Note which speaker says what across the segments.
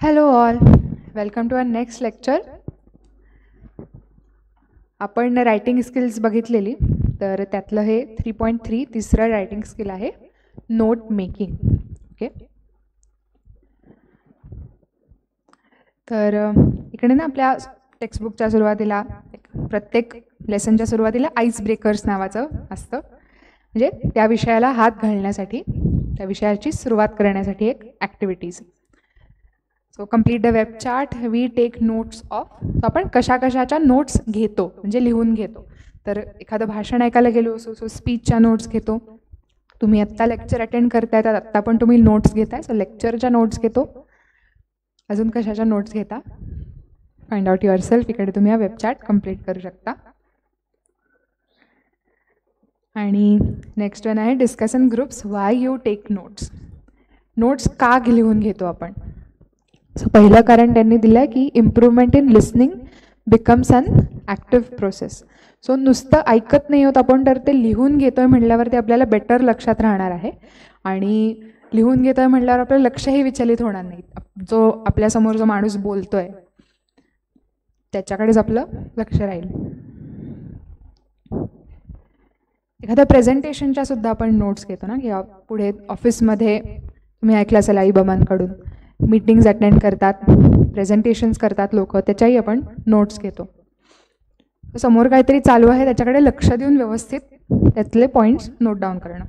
Speaker 1: Hello all, welcome to our next lecture. आपण writing skills बघितलेली, तर त्यातलं हे 3.3 तिसरं रायटिंग स्किल आहे, नोट मेकिंग. ओके, तर इकडे ना आपल्या टेक्स्टबुकच्या सुरुवातीला प्रत्येक लेसनच्या सुरुवातीला आईस ब्रेकर्स नावाचं असतं. म्हणजे त्या विषयाला हात घालण्यासाठी, त्या विषयाची सुरुवात करण्यासाठी एक activities. So complete the web chart, we take notes of. आपण कशाच्या नोट्स घेतो, म्हणजे लिहून घेतो. तर एखादं भाषण ऐकायला गेलो सो स्पीचच्या नोट्स घेतो. तुम्ही आत्ता लेक्चर अटेंड करताय तर आत्ता पण तुम्ही नोट्स घेताय, सो लेक्चरच्या नोट्स घेतो. अजून कशाच्या नोट्स घेता, फाइंड आउट युअर सेल्फ. इकडे तुम्ही हा वेब चार्ट कम्प्लीट करू शकता. आणि नेक्स्ट वन आहे discussion groups, why you take notes. Notes का लिहून घेतो आपण. सो पहिलं कारण त्यांनी दिलं आहे की improvement in listening becomes an active process. So नुसतं ऐकत नाही होत आपण, तर ते लिहून घेतो आहे म्हटल्यावर ते आपल्याला बेटर लक्षात राहणार आहे. आणि लिहून घेतो आहे म्हटल्यावर आपलं लक्षही विचलित होणार नाही. जो आपल्यासमोर जो माणूस बोलतो आहे त्याच्याकडेच आपलं लक्ष राहील. एखाद्या प्रेझेंटेशनच्या सुद्धा आपण नोट्स घेतो ना, किंवा पुढे ऑफिसमध्ये तुम्ही ऐकलं असेल आईबाबांकडून मीटिंग्स अटेंड करतात, प्रेझेंटेशन्स करतात लोक, त्याच्याही आपण नोट्स घेतो. समोर काहीतरी चालू आहे त्याच्याकडे लक्ष देऊन व्यवस्थित त्यातले पॉईंट्स नोट डाऊन करणं.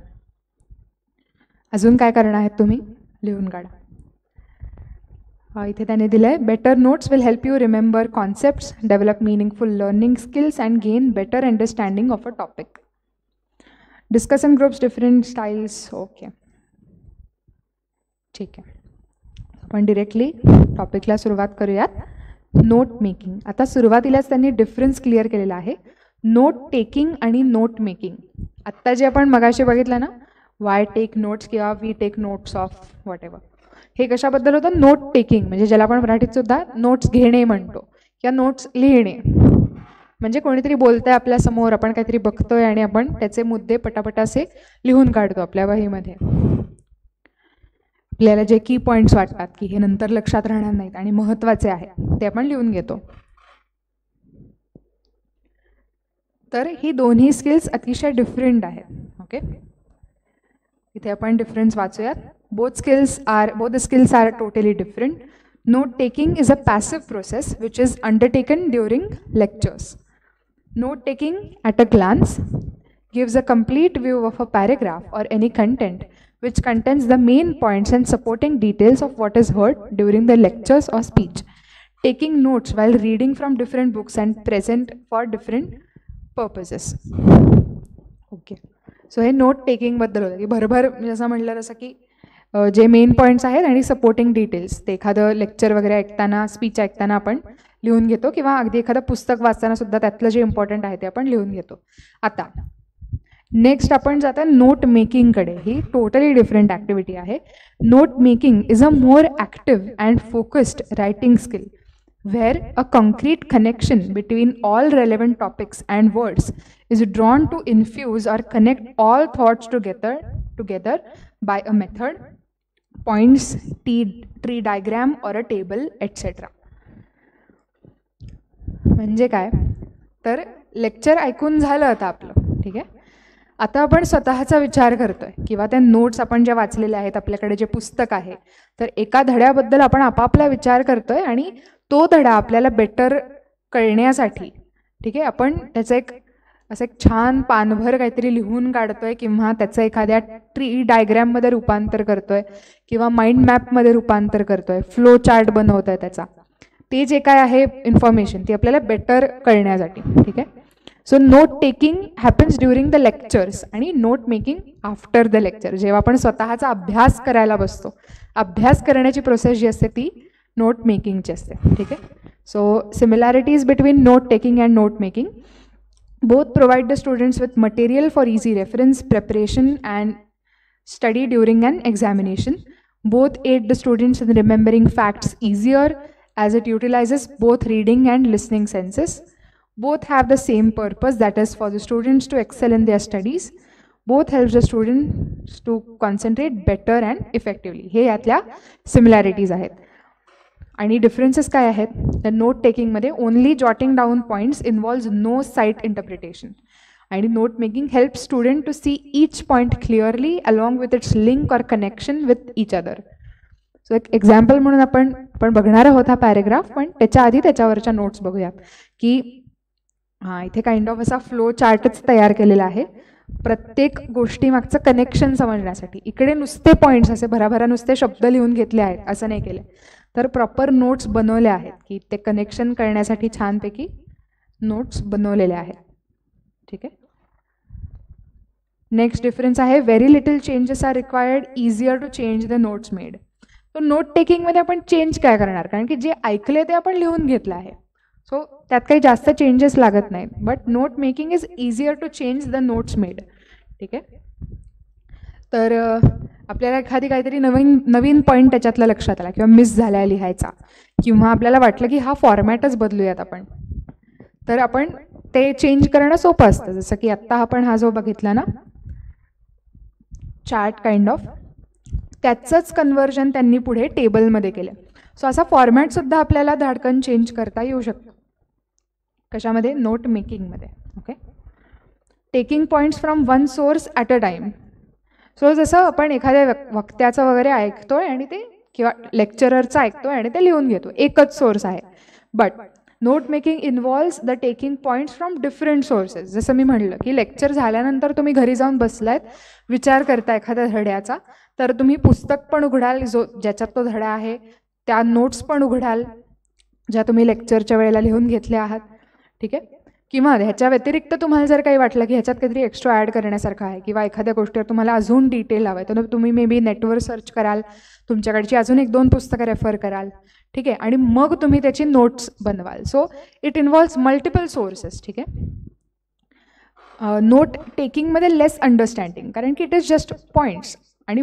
Speaker 1: अजून काय करणार आहेत तुम्ही, लिहून काढा. इथे त्याने दिलं आहे better notes will help you remember concepts, develop meaningful learning skills and gain better understanding of a topic. Discussion groups, different styles. Okay, ठीक आहे. आपण डिरेक्टली टॉपिकला सुरुवात करूयात. Note making. आता सुरुवातीलाच त्यांनी डिफरन्स क्लिअर केलेला आहे, नोट टेकिंग आणि नोट मेकिंग. आत्ता जे आपण मगाशी बघितलं ना, वाय टेक नोट्स किंवा we take notes of whatever, हे कशाबद्दल होतं, नोट टेकिंग. म्हणजे ज्याला आपण मराठीत सुद्धा नोट्स घेणे म्हणतो किंवा नोट्स लिहिणे. म्हणजे कोणीतरी बोलतंय आपल्यासमोर, आपण काहीतरी बघतोय आणि आपण त्याचे मुद्दे पटापट असे लिहून काढतो आपल्या वहीमध्ये. आपल्याला जे की पॉईंट्स वाटतात की हे नंतर लक्षात राहणार नाहीत आणि महत्त्वाचे आहे ते आपण लिहून घेतो. तर ही दोन्ही स्किल्स अतिशय डिफरंट आहेत. ओके, इथे आपण डिफरन्स वाचूयात. Both the skills are totally different. Note taking is a passive process which is undertaken during lectures. Note taking at a glance gives a complete view of a paragraph or any content which contains the main points and supporting details of what is heard during the lectures or speech. Taking notes while reading from different books and present for different purposes. Okay. So हे note टेकिंगबद्दल होतं की भरभर जसं म्हटलं तसं की जे main points आहेत आणि सपोर्टिंग डिटेल्स ते एखादं लेक्चर वगैरे ऐकताना, स्पीच ऐकताना आपण लिहून घेतो, किंवा अगदी एखादं पुस्तक वाचताना सुद्धा त्यातलं जे इम्पॉर्टंट आहे ते आपण लिहून घेतो. आता नेक्स्ट आपण जाता नोट मेकिंगकडे. ही टोटली डिफरंट ॲक्टिव्हिटी आहे. Note making is a more active and focused writing skill where a concrete connection between all relevant topics and words is drawn to infuse or connect all thoughts together by a method, points, tree diagram or a table, etc. म्हणजे काय, तर lecture ऐकून झालं आता आपलं, ठीक आहे. आता आपण स्वतःचा विचार करतोय किंवा त्या नोट्स आपण ज्या वाचलेल्या आहेत, आपल्याकडे जे पुस्तक आहे, तर एका धड्याबद्दल आपण आपापला विचार करतोय आणि तो धडा आपल्याला बेटर कळण्यासाठी, ठीक आहे, आपण त्याचं असं एक छान पानभर काहीतरी लिहून काढतोय किंवा त्याचं एखाद्या ट्री डायग्रॅममध्ये रूपांतर करतोय किंवा माइंड मॅपमध्ये रूपांतर करतोय, फ्लो चार्ट बनवतोय त्याचा. ते जे काय आहे इन्फॉर्मेशन ती आपल्याला बेटर कळण्यासाठी, ठीक आहे. So note taking happens during the lectures आणि note making after the lecture. जेव्हा आपण स्वतःचा अभ्यास करायला बसतो, अभ्यास करण्याची प्रोसेस जी असते ती नोट मेकिंगची असते, ठीक आहे. So similarities between note taking and note making. Both provide the students with material for easy reference, preparation and study during an examination. Both aid the students in remembering facts easier as it utilizes both reading and listening senses. Both have the same purpose, that is for the students to excel in their studies. Both helps the students to concentrate better and effectively. हे यातल्या similarities आहेत. आणि differences काय आहेत तर note टेकिंगमध्ये only jotting down points involves no sight interpretation आणि note making help student to see each point clearly along with its link or connection with each other. So एक एक्झाम्पल म्हणून आपण बघणार आहोत हा पॅरेग्राफ, पण त्याच्या आधी त्याच्यावरच्या नोट्स बघूयात की इथे काइंड ऑफ असा फ्लो चार्टच तयार केलेला आहे प्रत्येक गोष्टीमागचं कनेक्शन समजण्यासाठी. इकडे नुसते पॉईंट्स असे भराभरा नुसते शब्द लिहून घेतले आहेत असं नाही केलं, तर प्रॉपर नोट्स बनवल्या आहेत की ते कनेक्शन करण्यासाठी छानपैकी नोट्स बनवलेले आहेत. ठीक आहे. नेक्स्ट डिफरन्स आहे very little changes are required, easier to change the notes made. तो नोट टेकिंगमध्ये आपण चेंज काय करणार, कारण की जे ऐकले ते आपण लिहून घेतलं आहे, सो त्यात काही जास्त चेंजेस लागत नाहीत. But note making is easier to change the notes made. ठीक आहे. तर आपल्याला एखादी काहीतरी नवीन पॉईंट त्याच्यातला लक्षात आला किंवा मिस झाला लिहायचा, किंवा आपल्याला वाटलं की हा फॉर्मॅटच बदलूयात आपण, तर आपण ते चेंज करणं सोपं असतं. जसं की आत्ता आपण हा जो बघितला ना चार्ट काइंड ऑफ, त्याचंच कन्व्हर्जन त्यांनी पुढे टेबलमध्ये केलं. सो असा फॉर्मॅटसुद्धा आपल्याला धाडकन चेंज करता येऊ शकतो. कशामध्ये? नोट मेकिंगमध्ये. Okay. Taking points from one source at a time. So जसं आपण एखाद्या वक्त्याचं वगैरे ऐकतोय आणि ते, किंवा लेक्चररचं ऐकतोय आणि ते लिहून घेतो, एकच सोर्स आहे. But note making involves the taking points from different sources. जसं मी म्हणलं की लेक्चर झाल्यानंतर तुम्ही घरी जाऊन बसलायत, विचार करता एखाद्या धड्याचा, तर तुम्ही पुस्तक पण उघडाल ज्याच्यात तो धडा आहे, त्या नोट्स पण उघडाल ज्या तुम्ही लेक्चरच्या वेळेला लिहून घेतल्या आहात. ठीक आहे. किंवा ह्याच्या व्यतिरिक्त तुम्हाला जर काही वाटलं की ह्याच्यात काहीतरी एक्स्ट्रा ॲड करण्यासारखं आहे, किंवा एखाद्या गोष्टीवर तुम्हाला अजून डिटेल हवं आहे, तर तुम्ही मे बी नेटवर सर्च कराल, तुमच्याकडची अजून 1-2 पुस्तकं रेफर कराल. ठीक आहे. आणि मग तुम्ही त्याची नोट्स बनवाल. So it involves multiple sources. ठीक आहे. नोट टेकिंगमध्ये लेस अंडरस्टँडिंग, कारण की इट इज जस्ट पॉईंट्स, आणि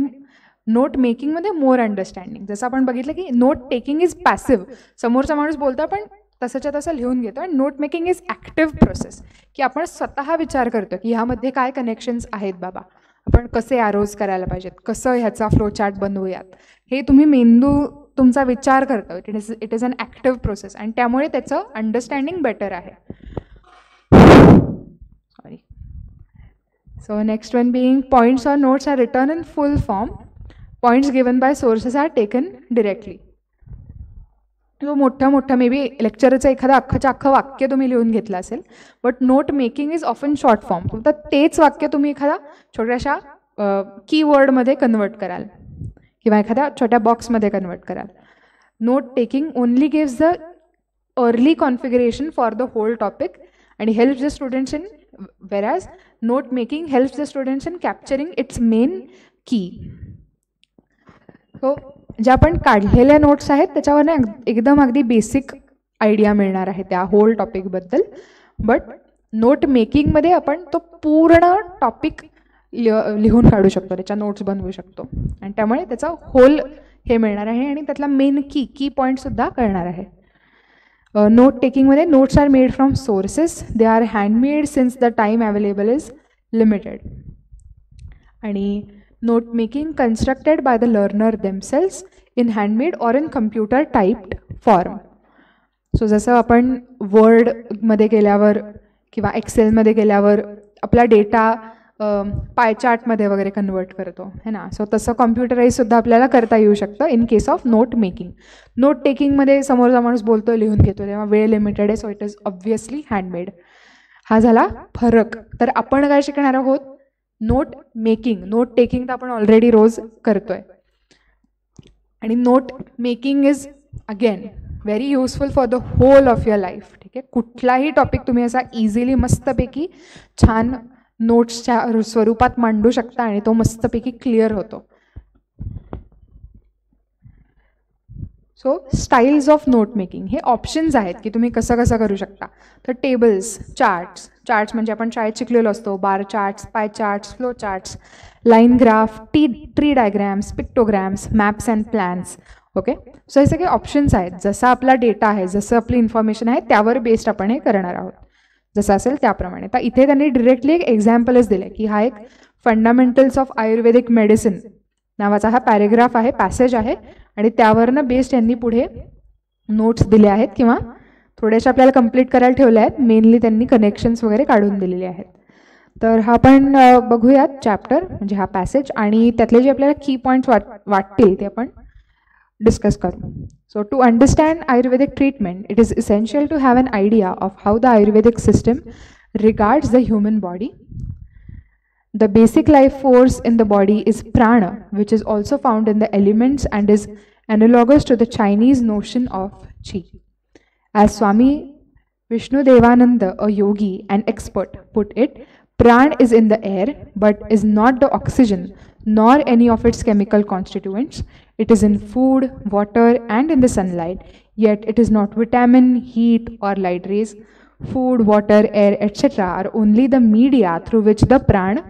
Speaker 1: नोट मेकिंगमध्ये मोर अंडरस्टँडिंग. जसं आपण बघितलं की नोट टेकिंग इज पॅसिव्ह, समोरचा माणूस बोलतो आपण तसंच्या तसं लिहून घेतो, आणि note making is active process, की आपण स्वतः विचार करतो की ह्यामध्ये काय कनेक्शन्स आहेत बाबा, आपण कसे ॲरोज करायला पाहिजेत, कसं ह्याचा फ्लो चार्ट बनवूयात, हे तुम्ही मेंदू तुमचा विचार करतो. It is an active process, आणि त्यामुळे त्याचं अंडरस्टँडिंग बेटर आहे. Sorry. So next one being points or notes are return in full form. Points given by sources are taken directly. तो मोठं मे बी लेक्चरचं एखादं अख्खं वाक्य तुम्ही लिहून घेतलं असेल, but note making is often short form. तर तेच वाक्य तुम्ही एखादा छोट्याशा कीवर्डमध्ये कन्वर्ट कराल, किंवा एखाद्या छोट्या बॉक्समध्ये कन्वर्ट कराल. Note taking only gives the early configuration for the whole topic आणि helps the students in, whereas note making helps the students in capturing its main key. So ज्या आपण काढलेल्या नोट्स आहेत त्याच्यावरनं एकदम अगदी बेसिक आयडिया मिळणार आहे त्या होल टॉपिकबद्दल. बट नोट मेकिंगमध्ये आपण तो पूर्ण टॉपिक लिहून काढू शकतो, त्याच्या नोट्स बनवू शकतो, आणि त्यामुळे त्याचा होल हे मिळणार आहे, आणि त्यातला मेन की पॉईंटसुद्धा कळणार आहे. नोट टेकिंगमध्ये notes are made from sources, they are handmade since the time available is limited. आणि note making constructed by the learner themselves in handmade or in computer typed form. So जसं आपण वर्डमध्ये गेल्यावर किंवा एक्सेलमध्ये गेल्यावर आपला डेटा पाय चार्टमध्ये वगैरे कन्वर्ट करतो है ना, सो तसं कॉम्प्युटराईजसुद्धा आपल्याला करता येऊ शकतं in case of note making. Note टेकिंगमध्ये समोरचा माणूस बोलतो, लिहून घेतो, तेव्हा वेळ लिमिटेड आहे, so it is obviously handmade. हा झाला फरक. तर आपण काय शिकणार आहोत? Note making. नोट टेकिंग तर आपण ऑलरेडी रोज करतोय, आणि note making is again very useful for the whole of your life. ठीक आहे. कुठलाही टॉपिक तुम्ही असा इझिली मस्तपैकी छान नोट्सच्या स्वरूपात मांडू शकता, आणि तो मस्तपैकी क्लिअर होतो. So styles of note making हे ऑप्शन्स आहेत की तुम्ही कसं करू शकता. तर टेबल्स, चार्ट्स म्हणजे आपण शाळेत शिकलेलो असतो, bar charts, pie charts, flow charts, line graph, tree diagrams, pictograms, maps and plans. Okay. So हे सगळे ऑप्शन्स आहेत. जसा आपला डेटा आहे, जसं आपली इन्फॉर्मेशन आहे, त्यावर बेस्ड आपण हे करणार आहोत, जसं असेल त्याप्रमाणे. तर इथे त्यांनी डिरेक्टली एक एक्झाम्पलच दिलं की हा एक फंडामेंटल्स ऑफ आयुर्वेदिक मेडिसिन नावाचा हा पॅरेग्राफ आहे, पॅसेज आहे, आणि त्यावरनं बेस्ड यांनी पुढे नोट्स दिल्या आहेत किंवा थोड्याशा आपल्याला कंप्लीट करायला ठेवल्या आहेत. मेनली त्यांनी कनेक्शन्स वगैरे काढून दिलेले आहेत. तर हा आपण बघूयात चॅप्टर म्हणजे हा पॅसेज आणि त्यातले जे आपल्याला की पॉईंट्स वाटतील ते आपण डिस्कस करू. So to understand Ayurvedic treatment, it is essential to have an idea of how the Ayurvedic system regards the human body. The basic life force in the body is prana, which is also found in the elements and is analogous to the Chinese notion of qi. As Swami Vishnudevananda, a yogi and expert, put it, prana is in the air but is not the oxygen nor any of its chemical constituents. It is in food, water and in the sunlight, yet it is not vitamin, heat or light rays. Food, water, air, etc. are only the media through which the prana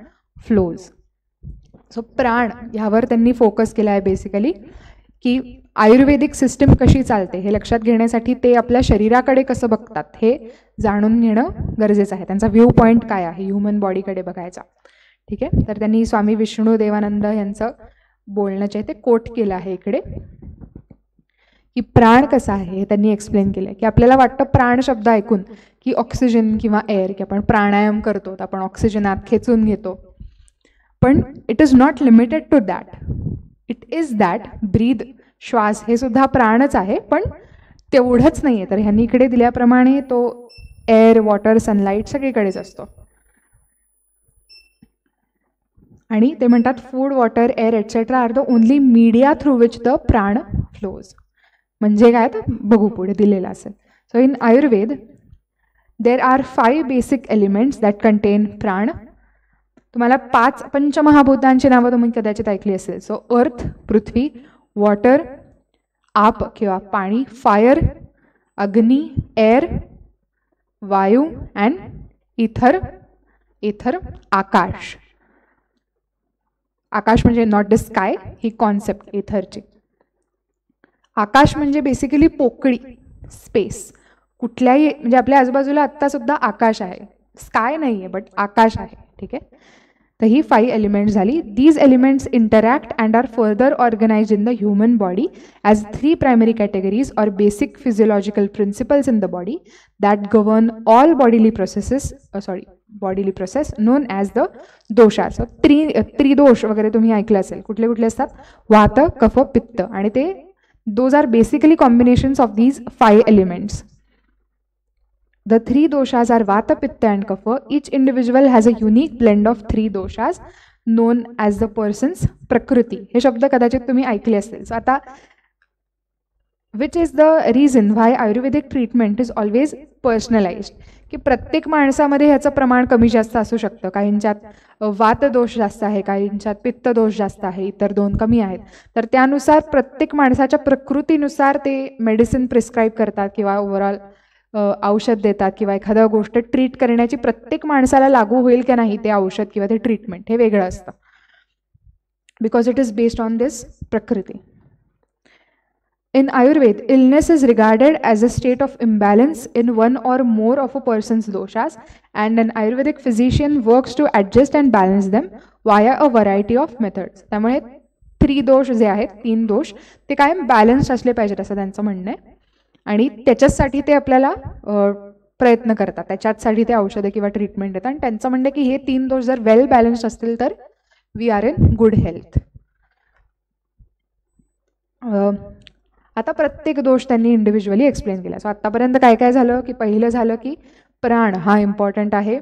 Speaker 1: flows. So प्राण ह्यावर त्यांनी focus केला आहे basically की आयुर्वेदिक system कशी चालते हे लक्षात घेण्यासाठी ते आपल्या शरीराकडे कसं बघतात हे जाणून घेणं गरजेचं आहे. त्यांचा व्ह्यू पॉईंट काय आहे ह्युमन बॉडीकडे बघायचा. ठीक आहे. तर त्यांनी स्वामी विष्णू देवानंद यांचं बोलणं जे आहे ते कोट केलं आहे इकडे की प्राण कसा आहे हे त्यांनी एक्सप्लेन केलं की आपल्याला वाटतं प्राण शब्द ऐकून की ऑक्सिजन किंवा एअर की आपण प्राणायाम करतो तर आपण ऑक्सिजन आत खेचून घेतो. पण it is not limited to that. It is that breath श्वास हे सुद्धा प्राणच आहे पण तेवढंच नाही आहे. तर ह्यांनी इकडे दिल्याप्रमाणे तो एअर, वॉटर, सनलाईट सगळीकडेच असतो. आणि ते म्हणतात food, water, air etcetera are the only media through which the prana flows. म्हणजे काय तर बघू पुढे दिलेलं असेल. So in Ayurveda there are 5 basic elements that contain prana. तुम्हाला 5 पंचमहाभूतांची नावं तुम्ही कदाचित ऐकली असेल. सो अर्थ पृथ्वी, वॉटर आप किंवा पाणी, फायर अग्नी, एअर वायू अँड इथर आकाश. आकाश म्हणजे नॉट द स्काय, ही कॉन्सेप्ट इथरची. आकाश म्हणजे बेसिकली पोकळी, स्पेस. कुठल्याही म्हणजे आपल्या आजूबाजूला आत्ता सुद्धा आकाश आहे, स्काय नाही आहे बट आकाश आहे. ठीक आहे. तर ही 5 एलिमेंट्स झाली. These elements interact and are further organised in the human body as 3 primary categories or basic physiological principles in the body that govern all bodily process known as the doshas. त्रिदोष वगैरे तुम्ही ऐकलं असेल. कुठले कुठले असतात? वात, कफ, पित्त. आणि ते those are basically combinations of these 5 elements. The 3 doshas are Vata, Pitta and Kapha. Each individual has a unique blend of 3 doshas known as the person's Prakriti. हे शब्द कदाचित तुम्ही ऐकले असतील. So आता which is the reason why Ayurvedic treatment is always personalized. की प्रत्येक माणसामध्ये ह्याचं प्रमाण कमी जास्त असू शकतं. काहींच्यात वात दोष जास्त आहे, काहींच्यात पित्त दोष जास्त आहे, इतर 2 कमी आहेत. तर त्यानुसार प्रत्येक माणसाच्या प्रकृतीनुसार ते मेडिसिन प्रिस्क्राईब करतात किंवा ओव्हरऑल औषध देतात किंवा एखादा गोष्ट ट्रीट करण्याची प्रत्येक माणसाला लागू होईल की नाही ते औषध किंवा ते ट्रीटमेंट हे वेगळं असतं. Because it is based on this prakriti. In Ayurveda, illness is regarded as a state of imbalance in one or more of a person's doshas, and an Ayurvedic physician works to adjust and balance them via a variety of methods. त्यामुळे 3 दोष जे आहेत, 3 दोष ते कायम balanced असले पाहिजेत असं त्यांचं म्हणणं आहे. आणि त्याच्यासाठी ते आपल्याला प्रयत्न करतात, त्याच्यासाठी ते औषधं किंवा ट्रीटमेंट देतात. आणि त्यांचं म्हणणं की हे 3 दोष जर वेल बॅलन्स्ड असतील तर we are in good health. आता प्रत्येक दोष त्यांनी इंडिव्हिज्युअली एक्सप्लेन केला. सो आतापर्यंत काय काय झालं की पहिलं झालं की प्राण हा इम्पॉर्टंट आहे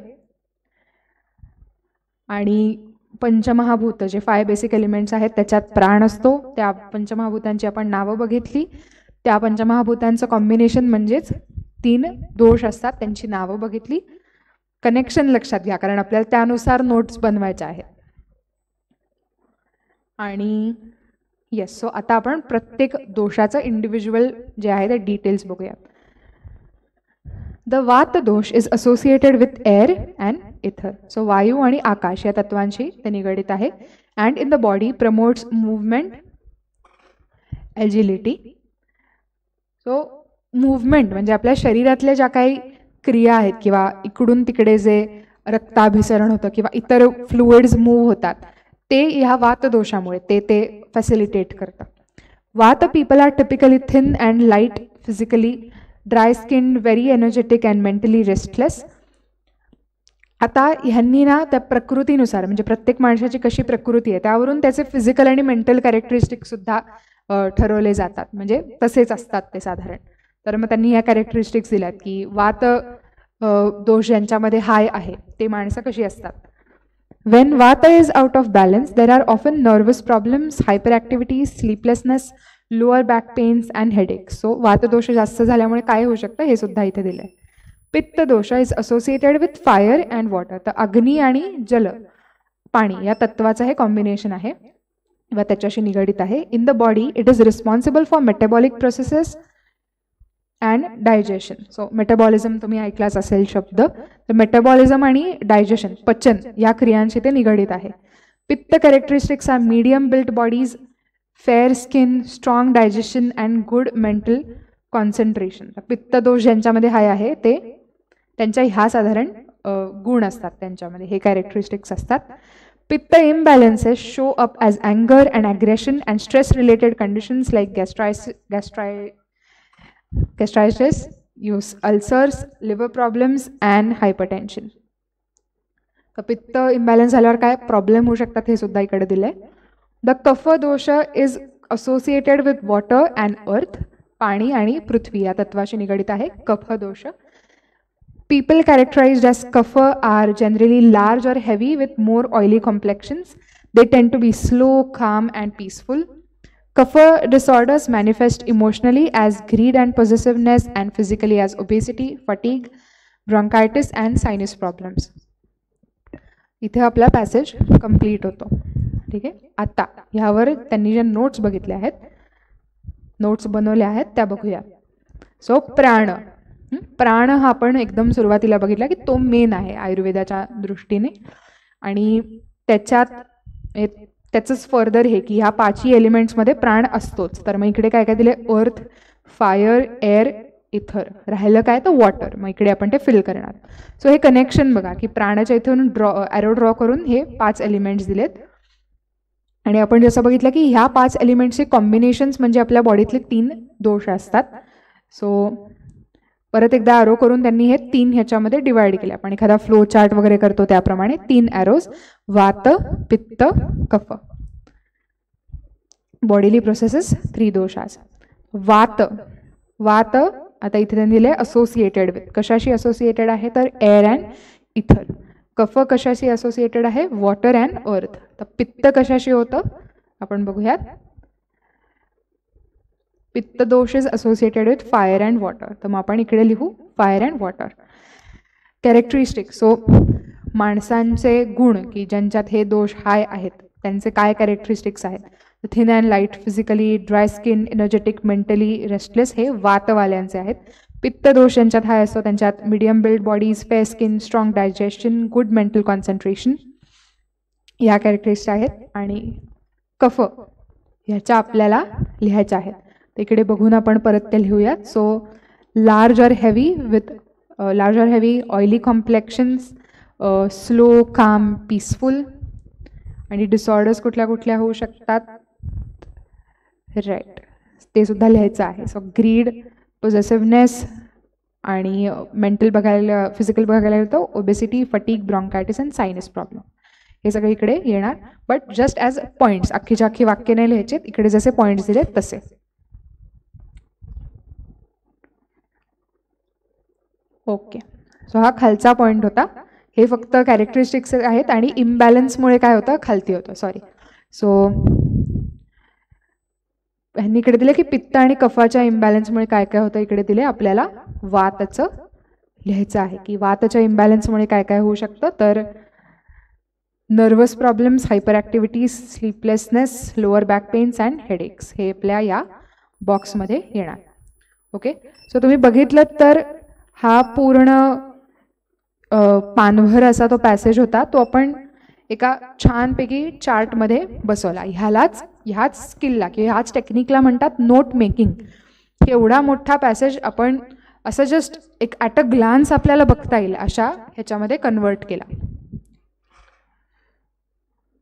Speaker 1: आणि पंचमहाभूत जे 5 बेसिक एलिमेंट्स आहेत त्याच्यात प्राण असतो. त्या पंचमहाभूतांची आपण नावं बघितली. त्या पंचमहाभूतांचं कॉम्बिनेशन म्हणजेच 3 दोष असतात त्यांची नावं बघितली. कनेक्शन लक्षात घ्या कारण आपल्याला त्यानुसार नोट्स बनवायच्या आहेत. आणि येस, सो आता आपण प्रत्येक दोषाचं इंडिव्हिज्युअल जे आहे ते डिटेल्स बघूया. द वात दोष is associated with air and इथर. सो वायू आणि आकाश या तत्वांशी ते निगडित आहे. And in the body promotes movement, agility. So movement म्हणजे आपल्या शरीरातल्या ज्या काही क्रिया आहेत किंवा इकडून तिकडे जे रक्ताभिसरण होतं किंवा इतर फ्लुइड्स मूव्ह होतात ते ह्या वात दोषामुळे ते फॅसिलिटेट करतं. Vata people are typically thin and light physically, dry skin, very energetic and mentally restless. आता ह्यांनी ना त्या प्रकृतीनुसार, म्हणजे प्रत्येक माणसाची कशी प्रकृती आहे त्यावरून त्याचे फिजिकल आणि मेंटल कॅरेक्टरिस्टिक्ससुद्धा ठरवले जातात, म्हणजे तसेच असतात ते साधारण. तर मग त्यांनी ह्या कॅरेक्टरिस्टिक्स दिल्यात की वात दोष ज्यांच्यामध्ये हाय आहे ते माणसं कशी असतात. When vata is out of balance there are often nervous problems, hyper activity, sleeplessness, lower back pains and headache. So वातदोष जास्त झाल्यामुळे काय होऊ शकतं हे सुद्धा इथे दिलं आहे. पित्त दोष is associated with fire and water. तर अग्नी आणि जल, पाणी या तत्वाचं हे कॉम्बिनेशन आहे व त्याच्याशी निगडित आहे. In the body it is responsible for metabolic processes and digestion. So metabolism तुम्ही ऐकलाच असेल शब्द. तर मेटाबॉलिझम आणि डायजेशन, पचन या क्रियांशी ते निगडित आहे. Pitta characteristics are medium built bodies, fair skin, strong digestion and good mental concentration. पित्त दोष ज्यांच्यामध्ये हाय आहे ते त्यांच्या ह्या साधारण गुण असतात, त्यांच्यामध्ये हे कॅरेक्टरिस्टिक्स असतात. Pitta imbalances show up as अँगर and aggression and stress related conditions like gastritis, ulcers, liver problems and hypertension. तर पित्त इम्बॅलन्स झाल्यावर काय प्रॉब्लेम होऊ शकतात हे सुद्धा इकडे दिले. द कफ दोष is associated with water and अर्थ. पाणी आणि पृथ्वी या तत्वाशी निगडित आहे कफ दोष. People characterized as kapha are generally large or heavy with more oily complexions. They tend to be slow, calm and peaceful. Kapha disorders manifest emotionally as greed and possessiveness and physically as obesity, fatigue, bronchitis and sinus problems. इथे आपला passage complete होतो. ठीक आहे. आता ह्यावर त्यांनी ज्या notes बघितल्या आहेत, नोट्स बनवल्या आहेत त्या बघूया. सो प्राण, प्राण हा आपण एकदम सुरुवातीला बघितला की तो मेन आहे आयुर्वेदाच्या दृष्टीने. आणि त्याचंच फर्दर हे की ह्या पाचही एलिमेंट्समध्ये प्राण असतोच. तर मग इकडे काय काय दिले, अर्थ, फायर, एअर, इथर. राहिलं काय तर वॉटर. मग इकडे आपण ते फिल करणार. सो हे कनेक्शन बघा की प्राणाच्या इथून ॲरो ड्रॉ करून हे 5 एलिमेंट्स दिलेत. आणि आपण जसं बघितलं की ह्या 5 एलिमेंट्सचे कॉम्बिनेशन्स म्हणजे आपल्या बॉडीतले 3 दोष असतात. सो परत एकदा ॲरो करून त्यांनी हे 3 ह्याच्यामध्ये डिवाइड केले. आपण एखादा फ्लो चार्ट वगैरे करतो त्याप्रमाणे 3 ॲरोज, वात, पित्त, कफ. Bodily processes 3 दोषास. वात, वात आता इथे त्यांनी दिले असोसिएटेड विथ. कशाशी असोसिएटेड आहे तर एअर अँड इथर. कफ कशाशी असोसिएटेड आहे, वॉटर अँड अर्थ. तर पित्त कशाशी होतं आपण बघूयात. पित्त दोष is associated with fire and water. तर मग आपण इकडे लिहू fire and water. Characteristic, so माणसांचे गुण की ज्यांच्यात हे दोष हाय आहेत त्यांचे काय कॅरेक्टरिस्टिक्स आहेत. Thin and light, physically, dry skin, energetic, mentally restless हे वातवाल्यांचे आहेत. पित्त दोष ज्यांच्यात हाय असतो त्यांच्यात medium build bodies, fair skin, strong digestion, good mental concentration या कॅरेक्टरिस्टिक्स आहेत. आणि कफ ह्याच्या आपल्याला लिहायच्या आहेत. इकडे बघून आपण परत ते लिहूयात. So large or heavy with oily complexions, slow, calm, peaceful. आणि डिसऑर्डर्स कुठल्या कुठल्या होऊ शकतात, राईट, ते सुद्धा लिहायचं आहे. सो ग्रीड, पोजेसिव्हनेस आणि मेंटल बघायला, फिजिकल बघायला गेलं तर obesity, fatigue, bronchitis and sinus problem हे सगळे इकडे येणार. बट जस्ट ॲज पॉईंट्स, अख्खीच्या अख्खी वाक्य नाही लिहायचे, इकडे जसे पॉईंट्स दिले तसे. ओके. सो हा खालचा पॉईंट होता. हे फक्त कॅरेक्टरिस्टिक्स आहेत आणि इम्बॅलन्समुळे काय होतं खालती होतं, सॉरी. सो ह्यांनी इकडे दिले की पित्त आणि कफाच्या इम्बॅलन्समुळे काय काय होतं. इकडे दिले आपल्याला वातचं लिहायचं आहे की वातच्या इम्बॅलन्समुळे काय काय होऊ शकतं. तर nervous problems, hyper activities, sleeplessness, lower back pains and headaches हे आपल्या या बॉक्समध्ये येणार. ओके. सो तुम्ही बघितलं तर हा पूर्ण पानभर असा तो पॅसेज होता. तो आपण एका छानपैकी चार्टमध्ये बसवला. ह्याच स्किलला किंवा ह्याच टेक्निकला म्हणतात नोट मेकिंग. एवढा मोठा पॅसेज आपण असं जस्ट एक ॲट अ ग्लान्स आपल्याला बघता येईल अशा ह्याच्यामध्ये कन्वर्ट केला.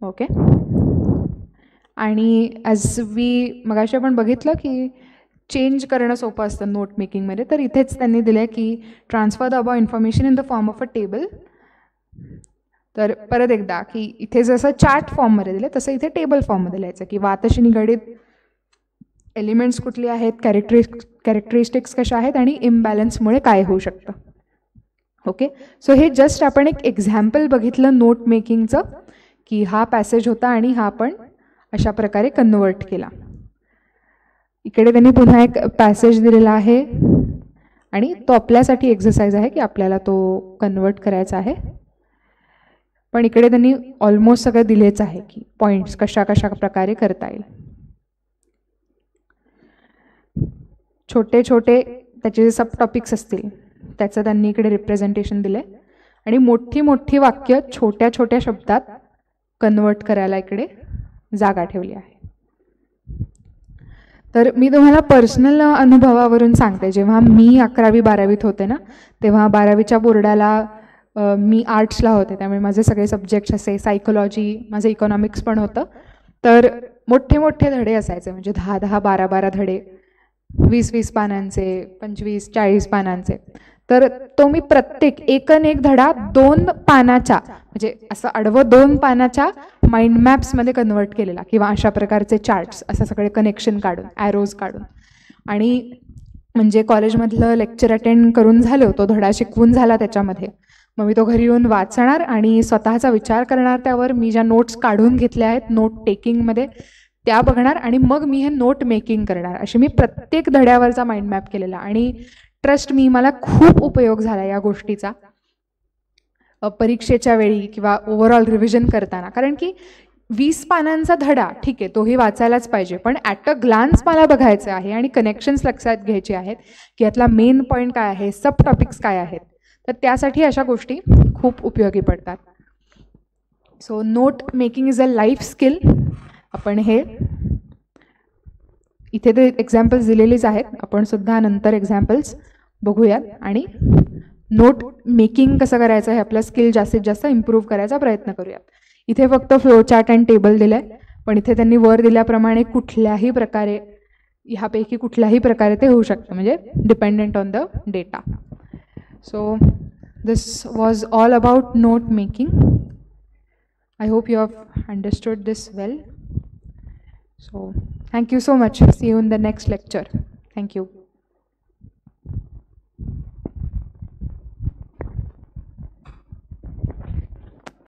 Speaker 1: ओके. आणि ॲज मगाशी आपण बघितलं की चेंज करणं सोपं असतं नोट मेकिंगमध्ये. तर इथेच त्यांनी दिलं आहे की transfer the above information in the form of a table. तर परत एकदा की इथे जसं चार्ट फॉर्ममध्ये दिलं तसं इथे टेबल फॉर्ममध्ये लिहायचं की वाताशी निगडीत एलिमेंट्स कुठली आहेत, कॅरेक्टरिस्टिक्स कशा आहेत आणि इम्बॅलन्समुळे काय होऊ शकतं. ओके, सो हे जस्ट आपण एक एक्झाम्पल बघितलं नोट मेकिंगचं की हा पॅसेज होता आणि हा आपण अशा प्रकारे कन्वर्ट केला. इकडे त्यांनी पुन्हा एक पॅसेज दिलेला आहे आणि तो आपल्यासाठी एक्सरसाइज आहे की आपल्याला तो कन्वर्ट करायचा आहे. पण इकडे त्यांनी ऑलमोस्ट सगळं दिलेच आहे की पॉईंट्स कशा कशा प्रकारे करता येईल. छोटे छोटे त्याचे जे सब टॉपिक्स असतील त्याचं त्यांनी इकडे रिप्रेझेंटेशन दिलं आहे आणि मोठी मोठी वाक्य छोट्या छोट्या शब्दात कन्वर्ट करायला इकडे जागा ठेवली आहे. तर मी तुम्हाला पर्सनल अनुभवावरून सांगते. जेव्हा मी 11वी-12वीत होते ना, तेव्हा 12वीच्या बोर्डाला मी आर्ट्सला होते, त्यामुळे माझे सगळे सब्जेक्ट्स असे सायकोलॉजी, माझं इकॉनॉमिक्स पण होतं. तर मोठे मोठे धडे असायचे, म्हणजे 10-10, 12-12 धडे, 20-20 पानांचे, 25-40 पानांचे. तर तो मी प्रत्येक एक धडा 2 पानाच्या, म्हणजे असं आडवं 2 पानाच्या माइंड मॅप्समध्ये कन्वर्ट केलेला किंवा अशा प्रकारचे चार्ट्स, असं सगळे कनेक्शन काढून, ॲरोज काढून. आणि म्हणजे कॉलेजमधलं लेक्चर अटेंड करून झालं, तो धडा शिकवून झाला त्याच्यामध्ये, मग मी तो घरी येऊन वाचणार आणि स्वतःचा विचार करणार त्यावर. मी ज्या नोट्स काढून घेतल्या आहेत नोट टेकिंगमध्ये त्या बघणार आणि मग मी हे नोट मेकिंग करणार. अशी मी प्रत्येक धड्यावरचा माइंड मॅप केलेला आणि ट्रस्ट मी, मला खूप उपयोग झाला या गोष्टीचा परीक्षेच्या वेळी किंवा ओव्हरऑल रिव्हिजन करताना. कारण की 20 पानांचा धडा ठीक आहे, तोही वाचायलाच पाहिजे, पण ॲट अ ग्लान्स मला बघायचं आहे आणि कनेक्शन्स लक्षात घ्यायचे आहेत की यातला मेन पॉईंट काय आहे, सब टॉपिक्स काय आहेत. तर त्यासाठी अशा गोष्टी खूप उपयोगी पडतात. So note making is a life skill. आपण हे इथे ते एक्झाम्पल्स दिलेलीच आहेत, आपण सुद्धा नंतर एक्झाम्पल्स बघूयात आणि नोट मेकिंग कसं करायचं हे आपलं स्किल जास्तीत जास्त इम्प्रूव्ह करायचा प्रयत्न करूयात. इथे फक्त फ्लो चार्ट अँड टेबल दिलं आहे, पण इथे त्यांनी वर दिल्याप्रमाणे कुठल्याही प्रकारे, ह्यापैकी कुठल्याही प्रकारे ते होऊ शकतं, म्हणजे dependent on the data. So this was all about note making. I hope you have understood this well. So thank you so much. See you in the next lecture. Thank you.